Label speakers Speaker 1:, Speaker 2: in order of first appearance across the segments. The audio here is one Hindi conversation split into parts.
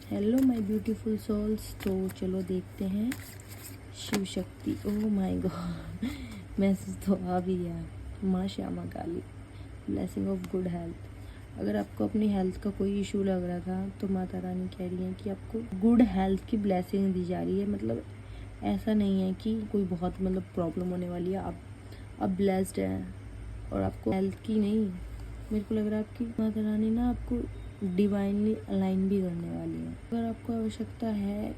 Speaker 1: Hello my beautiful souls. तो चलो देखते हैं Shiv Shakti. Oh my God, message तो आ भी गया। माँ श्यामा काली, ब्लेसिंग ऑफ गुड हेल्थ। अगर आपको अपनी हेल्थ का कोई इशू लग रहा था तो माता रानी कह रही है कि आपको गुड हेल्थ की ब्लेसिंग दी जा रही है। मतलब ऐसा नहीं है कि कोई बहुत प्रॉब्लम होने वाली है। आप ब्लेस्ड हैं और आपको हेल्थ की नहीं, मेरे को लग रहा है आपकी माता रानी ना आपको डिवाइनली अलाइन भी करने वाली है। अगर आपको आवश्यकता है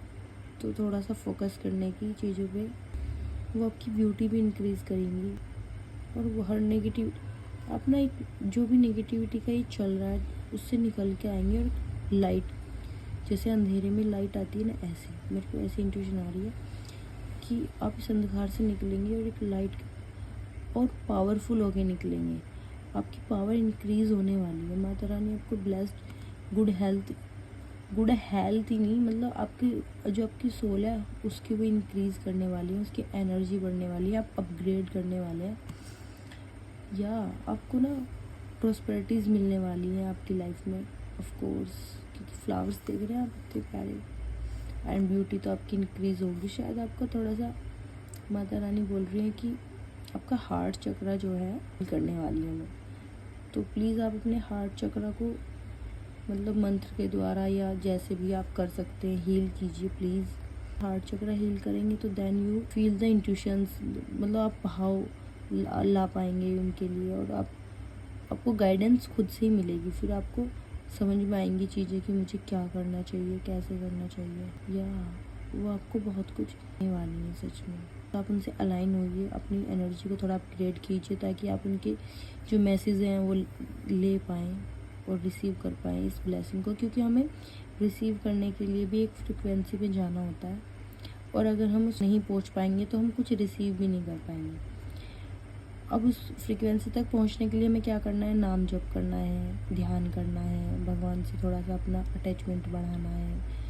Speaker 1: तो थोड़ा सा फोकस करने की चीज़ों पे, वो आपकी ब्यूटी भी इंक्रीज़ करेंगी। और वो हर नेगेटिव आप ना एक जो भी नेगेटिविटी का ये चल रहा है उससे निकल के आएंगे। और लाइट, जैसे अंधेरे में लाइट आती है ना, ऐसे मेरे को ऐसी इंट्यूशन आ रही है कि आप इस अंधकार से निकलेंगे और एक लाइट और पावरफुल होके निकलेंगे। आपकी पावर इंक्रीज़ होने वाली है। माता रानी आपको ब्लेस्ड गुड हेल्थ ही नहीं, आपकी जो आपकी सोल है उसकी वो इंक्रीज़ करने वाली है, उसकी एनर्जी बढ़ने वाली है, आप अपग्रेड करने वाले हैं। या आपको ना प्रॉस्पेरिटीज़ मिलने वाली है आपकी लाइफ में, ऑफ कोर्स, क्योंकि फ्लावर्स देख रहे हैं आप इतने प्यारे। एंड ब्यूटी तो आपकी इंक्रीज़ होगी। शायद आपको थोड़ा सा माता रानी बोल रही है कि आपका हार्ट चक्रा जो है करने वाली है मैं। तो प्लीज़ आप अपने हार्ट चक्रा को मंत्र के द्वारा या जैसे भी आप कर सकते हैं हील कीजिए प्लीज़। हार्ट चक्रा हील करेंगे तो then you feel the intuitions, आप भाव ला पाएंगे उनके लिए। और आपको गाइडेंस खुद से ही मिलेगी। फिर आपको समझ में आएंगी चीज़ें कि मुझे क्या करना चाहिए, कैसे करना चाहिए। या वो आपको बहुत कुछ देने वाली है सच में। तो आप उनसे अलाइन होइए, अपनी एनर्जी को थोड़ा अपग्रेड कीजिए ताकि आप उनके जो मैसेज हैं वो ले पाएँ और रिसीव कर पाएँ इस ब्लेसिंग को। क्योंकि हमें रिसीव करने के लिए भी एक फ्रिक्वेंसी पे जाना होता है, और अगर हम उस नहीं पहुंच पाएंगे तो हम कुछ रिसीव भी नहीं कर पाएंगे। अब उस फ्रिक्वेंसी तक पहुंचने के लिए हमें क्या करना है? नाम जप करना है, ध्यान करना है, भगवान से थोड़ा सा अपना अटैचमेंट बढ़ाना है,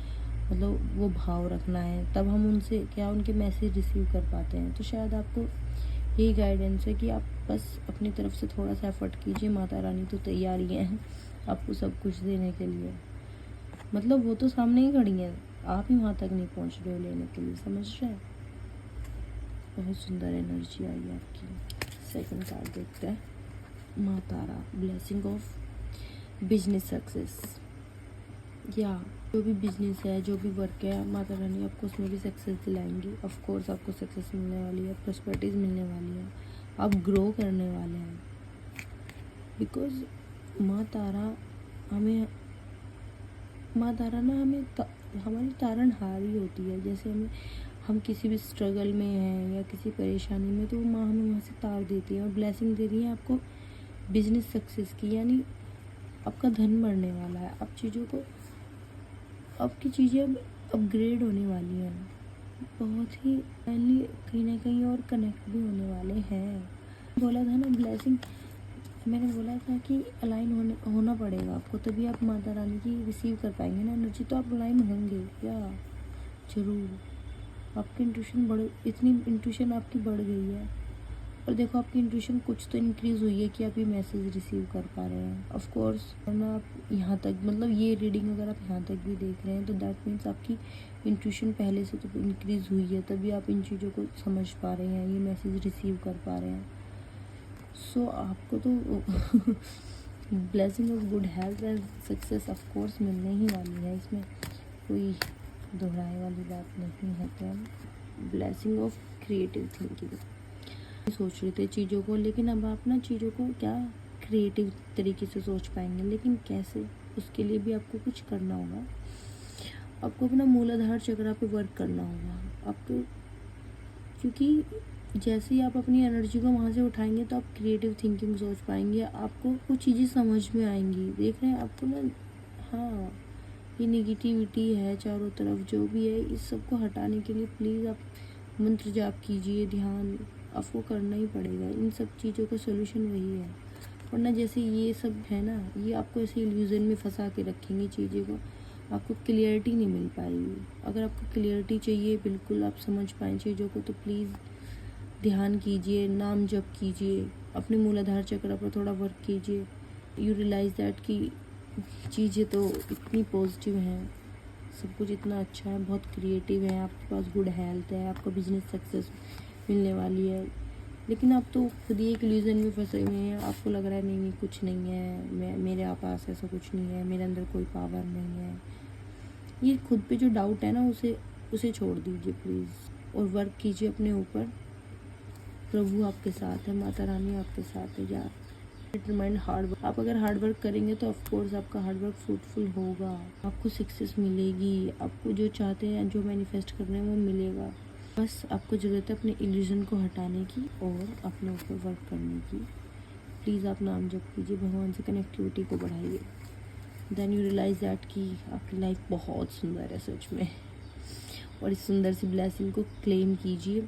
Speaker 1: वो भाव रखना है। तब हम उनसे उनके मैसेज रिसीव कर पाते हैं। तो शायद आपको यही गाइडेंस है कि आप बस अपनी तरफ से थोड़ा सा एफर्ट कीजिए। माता रानी तो तैयार ही हैं आपको सब कुछ देने के लिए। वो तो सामने ही खड़ी हैं, आप ही वहाँ तक नहीं पहुँच रहे हो लेने के लिए, समझ रहे हैं? बहुत सुंदर एनर्जी आई है आपकी। सेकंड कार्ड देखते हैं। माँ तारा, ब्लेसिंग ऑफ बिजनेस सक्सेस। या जो भी बिजनेस है, जो भी वर्क है, माता रानी आपको उसमें भी सक्सेस दिलाएंगी। ऑफ कोर्स आपको सक्सेस मिलने वाली है, प्रॉस्पेरिटीज़ मिलने वाली है, आप ग्रो करने वाले हैं। बिकॉज माँ तारा ना हमारी तारणहारी होती है। जैसे हम किसी भी स्ट्रगल में हैं या किसी परेशानी में, तो माँ हमें वहाँ से तार देती है और ब्लेसिंग दे रही है आपको बिजनेस सक्सेस की। यानी आपका धन बढ़ने वाला है, आपकी चीज़ें अब अपग्रेड होने वाली हैं। बहुत ही कहीं ना कहीं और कनेक्ट भी होने वाले हैं। बोला था ना ब्लेसिंग, मैंने बोला था कि अलाइन होना पड़ेगा आपको, तभी आप माता रानी की रिसीव कर पाएंगे ना एनर्जी। तो आप अलाइन होंगे या ज़रूर। आपकी इतनी इंट्यूशन आपकी बढ़ गई है। और देखो आपकी इंट्यूशन कुछ तो इंक्रीज़ हुई है कि आप ये मैसेज रिसीव कर पा रहे हैं। ऑफ कोर्स वरना आप यहाँ तक ये रीडिंग अगर आप यहाँ तक भी देख रहे हैं तो दैट मीन्स आपकी इंट्यूशन पहले से तो इंक्रीज़ हुई है, तभी आप इन चीज़ों को समझ पा रहे हैं, ये मैसेज रिसीव कर पा रहे हैं। सो आपको तो blessing of good health and success of course मिलने ही वाली है, इसमें कोई दोहराए वाली बात नहीं है। तो ब्लेसिंग ऑफ क्रिएटिव थिंकिंग, सोच रहे थे चीज़ों को, लेकिन अब आप ना चीज़ों को क्रिएटिव तरीके से सोच पाएंगे। लेकिन कैसे? उसके लिए भी आपको कुछ करना होगा। आपको अपना मूलाधार चक्र पे वर्क करना होगा आपको, क्योंकि जैसे ही आप अपनी एनर्जी को वहाँ से उठाएंगे तो आप क्रिएटिव थिंकिंग सोच पाएंगे, आपको कुछ चीज़ें समझ में आएंगी। देख रहे हैं आपको ना, हाँ, ये नेगेटिविटी है चारों तरफ जो भी है, इस सब को हटाने के लिए प्लीज़ आप मंत्र जाप कीजिए, ध्यान आपको करना ही पड़ेगा। इन सब चीज़ों का सोल्यूशन वही है। वरना जैसे ये सब है ना, ये आपको ऐसे इल्यूजन में फंसा के रखेंगे चीज़ें को, आपको क्लियरिटी नहीं मिल पाएगी। अगर आपको क्लियरिटी चाहिए, बिल्कुल आप समझ पाएँ चीज़ों को, तो प्लीज़ ध्यान कीजिए, नाम जप कीजिए, अपने मूलाधार चक्र पर थोड़ा वर्क कीजिए। यू रियलाइज़ दैट कि चीज़ें तो इतनी पॉजिटिव हैं, सब कुछ इतना अच्छा है, बहुत क्रिएटिव है, आपके पास गुड हेल्थ है, आपका बिजनेस सक्सेस मिलने वाली है। लेकिन आप तो खुद ही एक इल्यूजन में फंसे हुए हैं, आपको लग रहा है नहीं नहीं कुछ नहीं है, मेरे पास ऐसा कुछ नहीं है, मेरे अंदर कोई पावर नहीं है। ये खुद पे जो डाउट है ना, उसे छोड़ दीजिए प्लीज़, और वर्क कीजिए अपने ऊपर। प्रभु आपके साथ है, माता रानी आपके साथ है यार। डिटरमाइंड हार्ड वर्क, आप अगर हार्ड वर्क करेंगे तो ऑफकोर्स आपका हार्ड वर्क फ्रूटफुल होगा, आपको सक्सेस मिलेगी, आपको जो चाहते हैं, जो मैनिफेस्ट कर रहे हैं वो मिलेगा। बस आपको ज़रूरत है अपने इल्यूजन को हटाने की और अपने ऊपर वर्क करने की। प्लीज़ आप नाम जप कीजिए, भगवान से कनेक्टिविटी को बढ़ाइए। देन यू रियलाइज़ दैट कि आपकी लाइफ बहुत सुंदर है सच में, और इस सुंदर सी ब्लेसिंग को क्लेम कीजिए।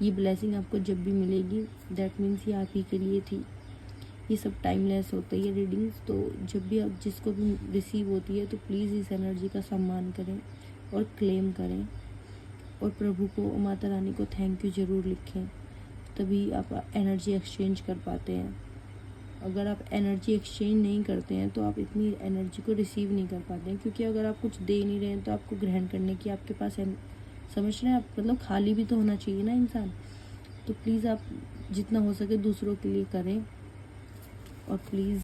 Speaker 1: ये ब्लेसिंग आपको जब भी मिलेगी दैट मीन्स ये आप ही के लिए थी। ये सब टाइमलेस होता है ये रीडिंग्स, तो जब भी आप जिसको भी रिसीव होती है तो प्लीज़ इस एनर्जी का सम्मान करें और क्लेम करें, और प्रभु को, माता रानी को थैंक यू ज़रूर लिखें, तभी आप एनर्जी एक्सचेंज कर पाते हैं। अगर आप एनर्जी एक्सचेंज नहीं करते हैं तो आप इतनी एनर्जी को रिसीव नहीं कर पाते हैं, क्योंकि अगर आप कुछ दे नहीं रहे हैं तो आपको ग्रहण करने की आपके पास समझ रहे हैं आप, मतलब खाली भी तो होना चाहिए ना इंसान। तो प्लीज़ आप जितना हो सके दूसरों के लिए करें, और प्लीज़